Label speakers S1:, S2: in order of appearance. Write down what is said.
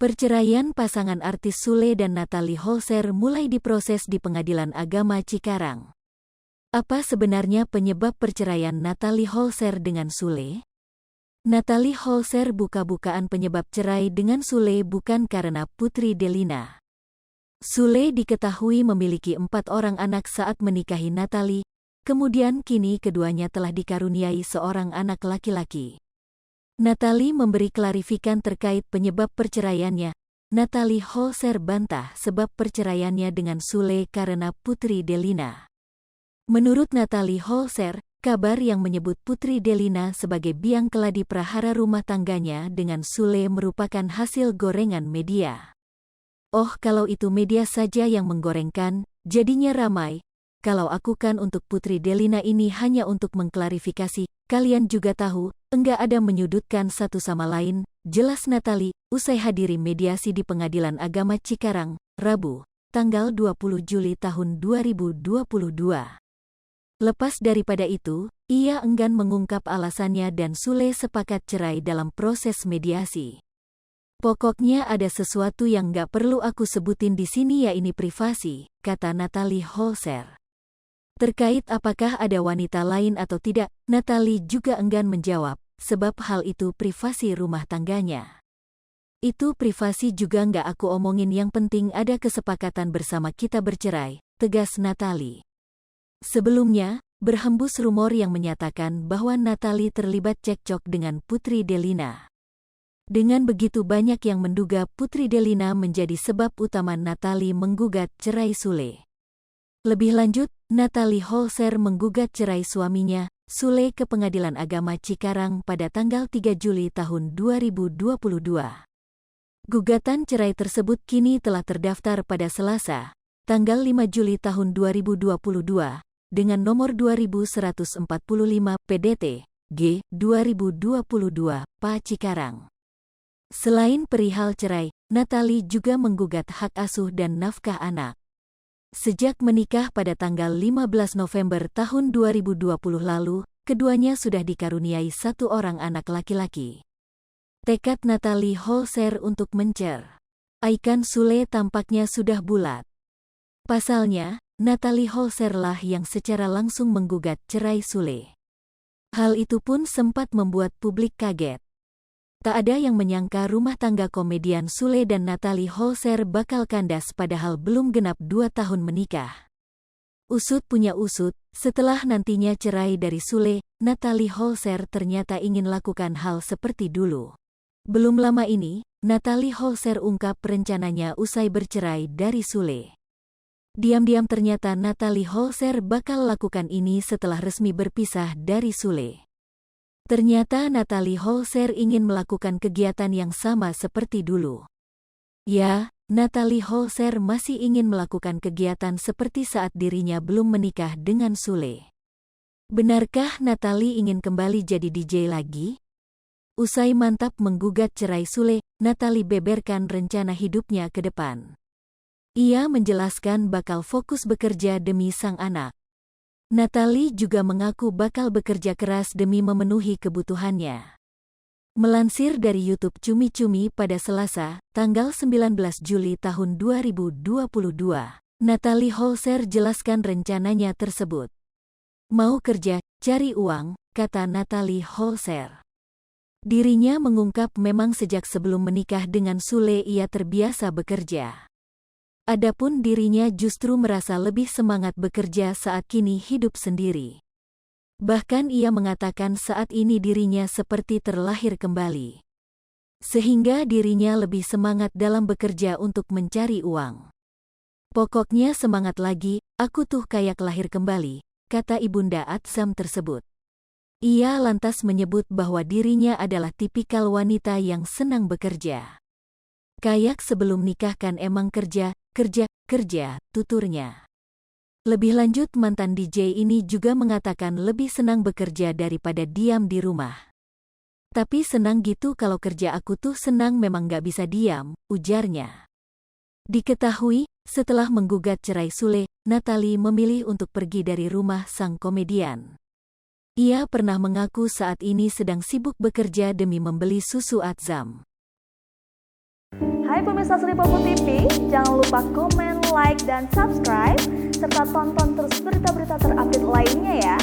S1: Perceraian pasangan artis Sule dan Natalie Holzer mulai diproses di Pengadilan Agama Cikarang. Apa sebenarnya penyebab perceraian Natalie Holzer dengan Sule? Natalie Holzer buka-bukaan penyebab cerai dengan Sule bukan karena Putri Delina. Sule diketahui memiliki 4 orang anak saat menikahi Natalie, kemudian kini keduanya telah dikaruniai seorang anak laki-laki. Natalie memberi klarifikan terkait penyebab perceraiannya. Natalie Holzer bantah sebab perceraiannya dengan Sule karena Putri Delina. Menurut Natalie Holzer, kabar yang menyebut Putri Delina sebagai biang keladi prahara rumah tangganya dengan Sule merupakan hasil gorengan media. Oh, kalau itu media saja yang menggorengkan, jadinya ramai. Kalau aku kan untuk Putri Delina ini hanya untuk mengklarifikasi, kalian juga tahu, enggak ada menyudutkan satu sama lain, jelas Natalie, usai hadiri mediasi di Pengadilan Agama Cikarang, Rabu, tanggal 20 Juli tahun 2022. Lepas daripada itu, ia enggan mengungkap alasannya dan Sule sepakat cerai dalam proses mediasi. Pokoknya ada sesuatu yang nggak perlu aku sebutin di sini, ya ini privasi, kata Natalie Holzer. Terkait apakah ada wanita lain atau tidak, Natalie juga enggan menjawab, sebab hal itu privasi rumah tangganya. Itu privasi juga nggak aku omongin, yang penting ada kesepakatan bersama kita bercerai, tegas Natalie. Sebelumnya, berhembus rumor yang menyatakan bahwa Natalie terlibat cekcok dengan Putri Delina. Dengan begitu banyak yang menduga Putri Delina menjadi sebab utama Natalie menggugat cerai Sule. Lebih lanjut, Natalie Holzer menggugat cerai suaminya, Sule, ke Pengadilan Agama Cikarang pada tanggal 3 Juli tahun 2022. Gugatan cerai tersebut kini telah terdaftar pada Selasa, tanggal 5 Juli tahun 2022, dengan nomor 2145 PDT, G, 2022, PA Cikarang. Selain perihal cerai, Natalie juga menggugat hak asuh dan nafkah anak. Sejak menikah pada tanggal 15 November tahun 2020 lalu, keduanya sudah dikaruniai 1 orang anak laki-laki. Tekad Natalie Holzer untuk menceraikan Sule tampaknya sudah bulat. Pasalnya, Natalie Holzer lah yang secara langsung menggugat cerai Sule. Hal itu pun sempat membuat publik kaget. Tak ada yang menyangka rumah tangga komedian Sule dan Natalie Holzer bakal kandas padahal belum genap 2 tahun menikah. Usut punya usut, setelah nantinya cerai dari Sule, Natalie Holzer ternyata ingin lakukan hal seperti dulu. Belum lama ini, Natalie Holzer ungkap rencananya usai bercerai dari Sule. Diam-diam ternyata Natalie Holzer bakal lakukan ini setelah resmi berpisah dari Sule. Ternyata Natalie Holzer ingin melakukan kegiatan yang sama seperti dulu. Ya, Natalie Holzer masih ingin melakukan kegiatan seperti saat dirinya belum menikah dengan Sule. Benarkah Natalie ingin kembali jadi DJ lagi? Usai mantap menggugat cerai Sule, Natalie beberkan rencana hidupnya ke depan. Ia menjelaskan bakal fokus bekerja demi sang anak. Natalie juga mengaku bakal bekerja keras demi memenuhi kebutuhannya. Melansir dari YouTube Cumi Cumi pada Selasa, tanggal 19 Juli tahun 2022, Natalie Holzer jelaskan rencananya tersebut. Mau kerja, cari uang, kata Natalie Holzer. Dirinya mengungkap memang sejak sebelum menikah dengan Sule ia terbiasa bekerja. Adapun dirinya justru merasa lebih semangat bekerja saat kini hidup sendiri. Bahkan ia mengatakan saat ini dirinya seperti terlahir kembali. Sehingga dirinya lebih semangat dalam bekerja untuk mencari uang. Pokoknya semangat lagi, aku tuh kayak lahir kembali, kata Ibunda Atsam tersebut. Ia lantas menyebut bahwa dirinya adalah tipikal wanita yang senang bekerja. Kayak sebelum nikah kan emang kerja, tuturnya. Lebih lanjut, mantan DJ ini juga mengatakan lebih senang bekerja daripada diam di rumah. Tapi senang gitu kalau kerja, aku tuh senang memang gak bisa diam, ujarnya. Diketahui, setelah menggugat cerai Sule, Natalie memilih untuk pergi dari rumah sang komedian. Ia pernah mengaku saat ini sedang sibuk bekerja demi membeli susu Atsam.
S2: Hai pemirsa Sri Popo TV, jangan lupa komen, like, dan subscribe, serta tonton terus berita-berita terupdate lainnya ya.